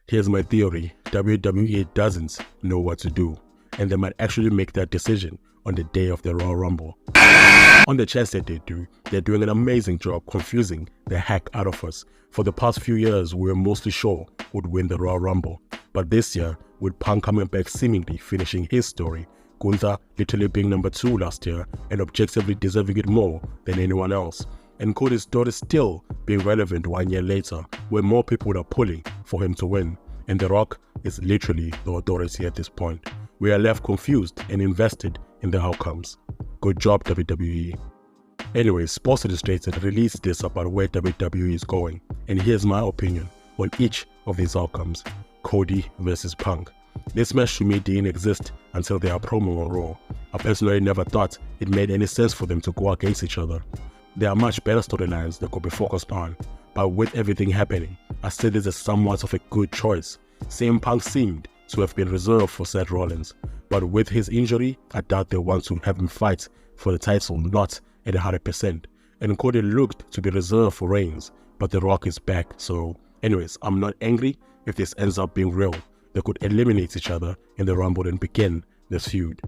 Here's my theory: WWE doesn't know what to do, and they might actually make that decision on the day of the Royal Rumble. On the chance that they do, they're doing an amazing job confusing the heck out of us. For the past few years, we were mostly sure would win the Royal Rumble, but this year, with Punk coming back seemingly finishing his story, Gunther literally being number 2 last year and objectively deserving it more than anyone else, and Cody's story still being relevant 1 year later, where more people are pulling for him to win, and The Rock is literally the authority at this point. We are left confused and invested in the outcomes. Good job, WWE. Anyway, Sports Illustrated released this about where WWE is going, and here's my opinion on each of these outcomes. Cody versus Punk. This match to me didn't exist until their promo on Raw. I personally never thought it made any sense for them to go against each other. There are much better storylines that could be focused on, but with everything happening, I see this as somewhat of a good choice. CM Punk seemed to have been reserved for Seth Rollins, but with his injury, I doubt they want to have him fight for the title not at 100%, and Cody looked to be reserved for Reigns, but The Rock is back, so anyways, I'm not angry if this ends up being real. They could eliminate each other in the Rumble and begin this feud.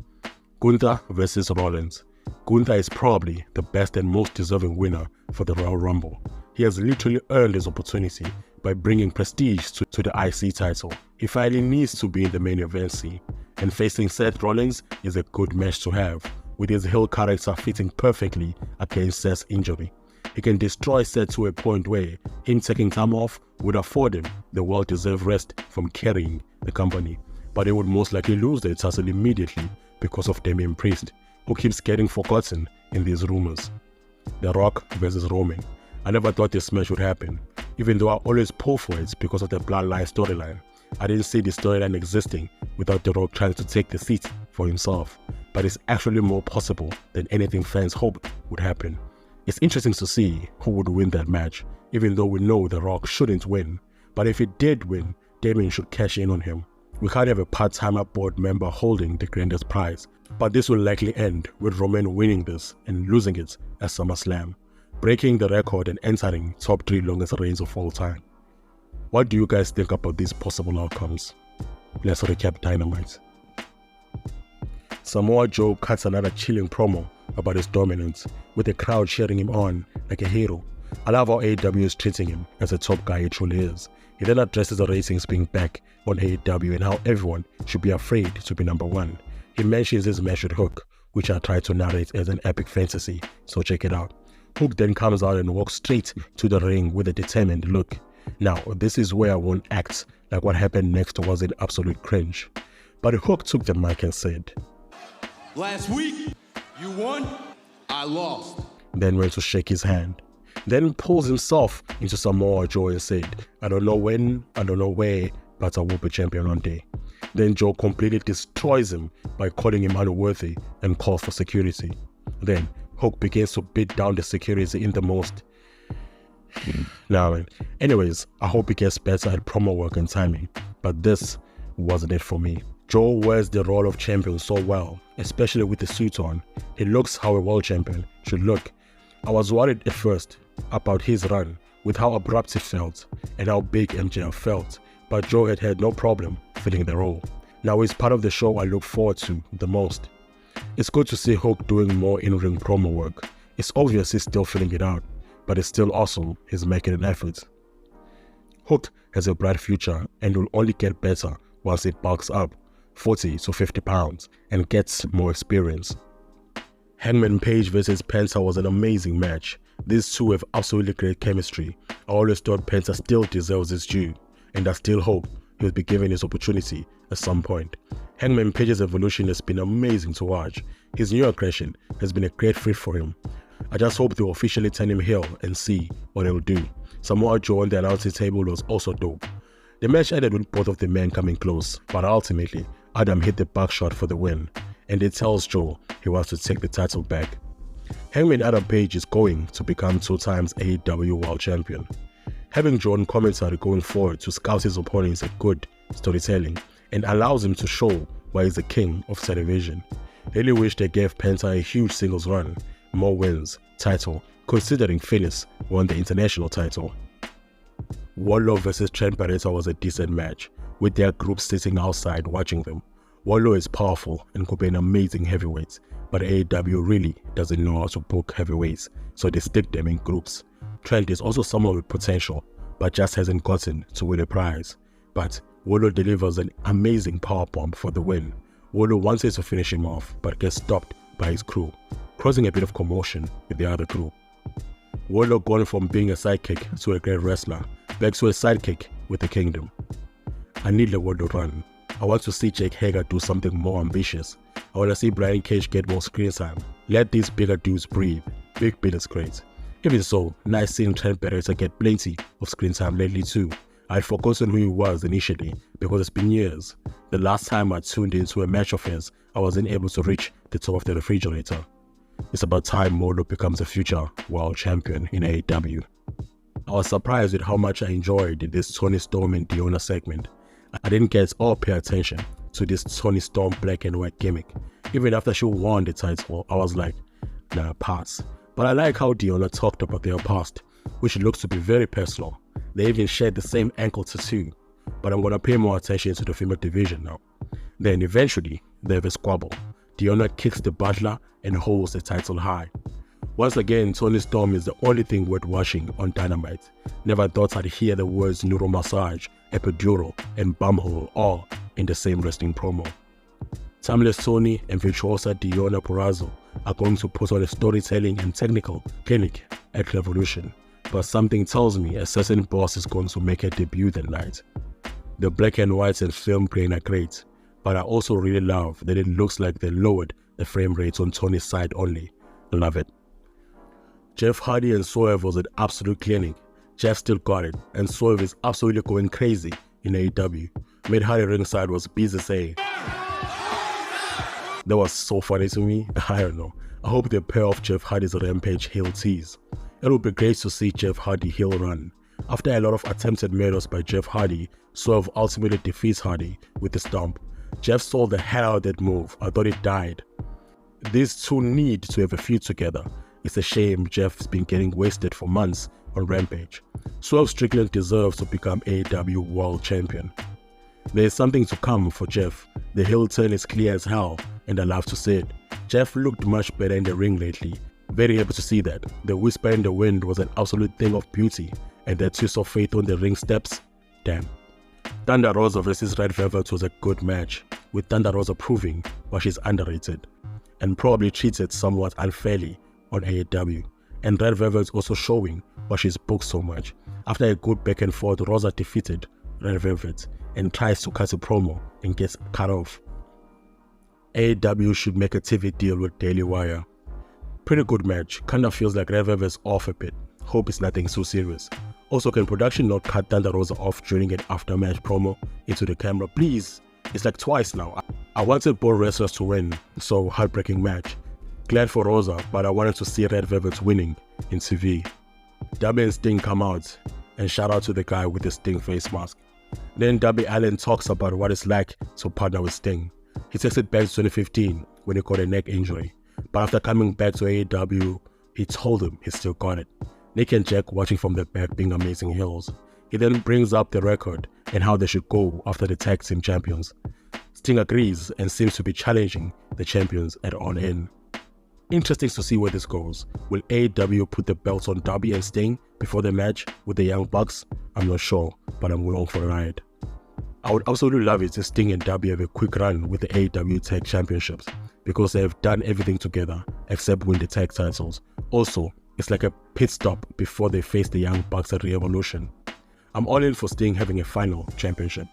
Gunther versus Rollins. Gunther is probably the best and most deserving winner for the Royal Rumble. He has literally earned his opportunity by bringing prestige to the IC title. He finally needs to be in the main event scene, and facing Seth Rollins is a good match to have, with his heel character fitting perfectly against Seth's injury. He can destroy Seth to a point where him taking time off would afford him the well-deserved rest from carrying the company, but he would most likely lose the title immediately because of Damian Priest, who keeps getting forgotten in these rumors. The Rock versus Roman. I never thought this match would happen, even though I always pull for it because of the bloodline storyline. I didn't see the storyline existing without The Rock trying to take the seat for himself, but it's actually more possible than anything fans hoped would happen. It's interesting to see who would win that match, even though we know The Rock shouldn't win, but if he did win, Damian should cash in on him. We can't have a part-timer board member holding the grandest prize, but this will likely end with Roman winning this and losing it at SummerSlam, breaking the record and entering top 3 longest reigns of all time. What do you guys think about these possible outcomes? Let's recap Dynamite. Samoa Joe cuts another chilling promo about his dominance, with the crowd cheering him on like a hero. I love how AEW is treating him as a top guy he truly is. He then addresses the ratings being back on AEW and how everyone should be afraid to be number 1. He mentions his match with Hook, which I tried to narrate as an epic fantasy, so check it out. Hook then comes out and walks straight to the ring with a determined look. Now, this is where I won't act like what happened next was an absolute cringe. But Hook took the mic and said, "Last week, you won, I lost." Then went to shake his hand. Then pulls himself into Samoa Joe and said, "I don't know when, I don't know where, but I will be champion one day." Then Joe completely destroys him by calling him unworthy and calls for security. Then Hook begins to beat down the security in the most. Now, anyways, I hope he gets better at promo work and timing, but this wasn't it for me. Joe wears the role of champion so well, especially with the suit on. He looks how a world champion should look. I was worried at first about his run, with how abrupt it felt and how big MJF felt, but Joe had no problem filling the role. Now he's part of the show I look forward to the most. It's good to see Hook doing more in-ring promo work. It's obvious he's still filling it out, but it's still awesome he's making an effort. Hook has a bright future and will only get better once it bulks up 40 to 50 pounds and gets more experience. Hangman Page vs Penta was an amazing match. These two have absolutely great chemistry. I always thought Penta still deserves his due, and I still hope he'll be given his opportunity at some point. Hangman Page's evolution has been amazing to watch. His new aggression has been a great fit for him. I just hope they'll officially turn him heel and see what he'll do. Samoa Joe on the announcing table was also dope. The match ended with both of the men coming close, but ultimately, Adam hit the back shot for the win, and it tells Joe he wants to take the title back. Hangman Adam Page is going to become 2 times AEW World Champion. Having Joe on commentary going forward to scout his opponents is good storytelling and allows him to show why he's the king of television. Really wish they gave Penta a huge singles run, more wins, title, considering Phoenix won the international title. Wardlow vs Trent Barreta was a decent match, with their group sitting outside watching them. Wardlow is powerful and could be an amazing heavyweight, but AEW really doesn't know how to book heavyweights, so they stick them in groups. Trent is also someone with potential, but just hasn't gotten to win a prize. But Wardlow delivers an amazing powerbomb for the win. Wardlow wanted to finish him off, but gets stopped by his crew, causing a bit of commotion with the other crew. Wardlow gone from being a sidekick to a great wrestler, back to a sidekick with the Kingdom. I need the Wardlow run. I want to see Jake Hager do something more ambitious. I want to see Brian Cage get more screen time. Let these bigger dudes breathe. Big Bill is great. Even so, nice seeing Trent Barreta get plenty of screen time lately too. I'd forgotten who he was initially because it's been years. The last time I tuned into a match of his, I wasn't able to reach the top of the refrigerator. It's about time Wardlow becomes a future world champion in AEW. I was surprised with how much I enjoyed this Toni Storm and Deonna segment. I didn't get or pay attention to this Toni Storm black and white gimmick. Even after she won the title, I was like, nah, pass. But I like how Deonna talked about their past, which looks to be very personal. They even shared the same ankle tattoo, but I'm gonna pay more attention to the female division now. Then eventually, they have a squabble. Deonna kicks the Butler and holds the title high. Once again, Toni Storm is the only thing worth watching on Dynamite. Never thought I'd hear the words neuromassage, epidural, and bumhole all in the same wrestling promo. Timeless Toni and virtuosa Deonna Purrazzo are going to put on a storytelling and technical clinic at Revolution, but something tells me a certain boss is going to make a debut that night. The black and whites and film grain are great, but I also really love that it looks like they lowered the frame rates on Tony's side only. Love it. Jeff Hardy and Swerve was an absolute clinic. Jeff still got it, and Swerve is absolutely going crazy in AEW. Made Hardy ringside was busy saying. That was so funny to me. I don't know. I hope they pair off Jeff Hardy's Rampage heel tease. It would be great to see Jeff Hardy heel run. After a lot of attempted murders by Jeff Hardy, Swerve ultimately defeats Hardy with a stomp. Jeff sold the hell out of that move. I thought it died. These two need to have a feud together. It's a shame Jeff's been getting wasted for months on Rampage. Swerve Strickland deserves to become AEW World Champion. There is something to come for Jeff. The heel turn is clear as hell, and I love to see it. Jeff looked much better in the ring lately. Very happy to see that. The whisper in the wind was an absolute thing of beauty, and that twist of faith on the ring steps, damn. Thunder Rosa vs Red Velvet was a good match, with Thunder Rosa proving why she's underrated, and probably treated somewhat unfairly on AEW, and Red Velvet also showing why she's booked so much. After a good back and forth, Rosa defeated Red Velvet and tries to cut a promo and gets cut off. AEW should make a TV deal with Daily Wire. Pretty good match, kinda feels like Red Velvet's off a bit. Hope it's nothing so serious. Also, can production not cut Thunder Rosa off during an after-match promo into the camera, please? It's like twice now. I wanted both wrestlers to win, so heartbreaking match. Glad for Rosa, but I wanted to see Red Velvet winning in TV. Darby and Sting come out, and shout out to the guy with the Sting face mask. Then Darby Allin talks about what it's like to partner with Sting. He takes it back to 2015 when he got a neck injury, but after coming back to AEW, he told him he still got it. Nick and Jack watching from the back being amazing heels. He then brings up the record and how they should go after the tag team champions. Sting agrees and seems to be challenging the champions at All In. Interesting to see where this goes. Will AEW put the belts on Darby and Sting before the match with the Young Bucks? I'm not sure, but I'm willing for a ride. I would absolutely love it if Sting and Darby have a quick run with the AEW Tag Championships, because they have done everything together except win the tag titles. Also, it's like a pit stop before they face the Young Bucks at Revolution. I'm all in for Sting having a final championship.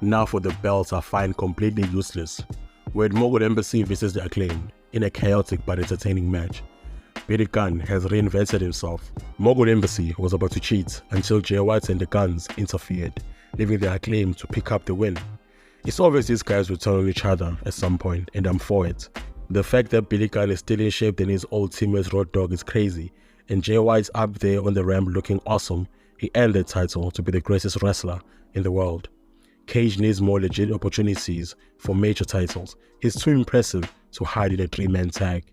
Now for the belts I find completely useless. We're at Mogul Embassy versus the Acclaimed in a chaotic but entertaining match. Billy Gunn has reinvented himself. Mogul Embassy was about to cheat until Jay White and the Guns interfered, leaving the Acclaimed to pick up the win. It's obvious these guys will turn on each other at some point, and I'm for it. The fact that Billy Gunn is still in shape than his old teammate Road Dogg is crazy, and Jay White's up there on the ramp looking awesome. He earned the title to be the greatest wrestler in the world. Cage needs more legit opportunities for major titles. He's too impressive to hide in a three-man tag.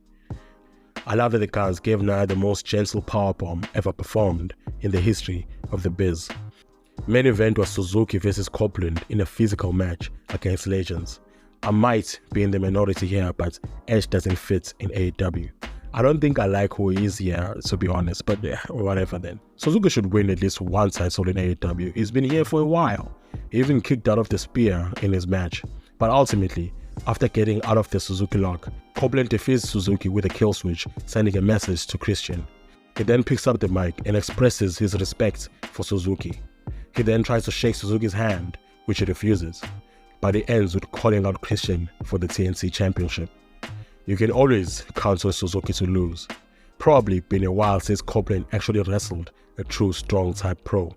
I love that the guys gave Nia the most gentle powerbomb ever performed in the history of the biz. Main event was Suzuki versus Copeland in a physical match against legends. I might be in the minority here, but Edge doesn't fit in AEW. I don't think I like who he is here, to be honest, but whatever then. Suzuki should win at least one title in AEW. He's been here for a while. He even kicked out of the spear in his match. But ultimately, after getting out of the Suzuki lock, Copeland defeats Suzuki with a kill switch, sending a message to Christian. He then picks up the mic and expresses his respect for Suzuki. He then tries to shake Suzuki's hand, which he refuses, but it ends with calling out Christian for the TNT Championship. You can always count on Suzuki to lose. Probably been a while since Copeland actually wrestled a true strong type pro.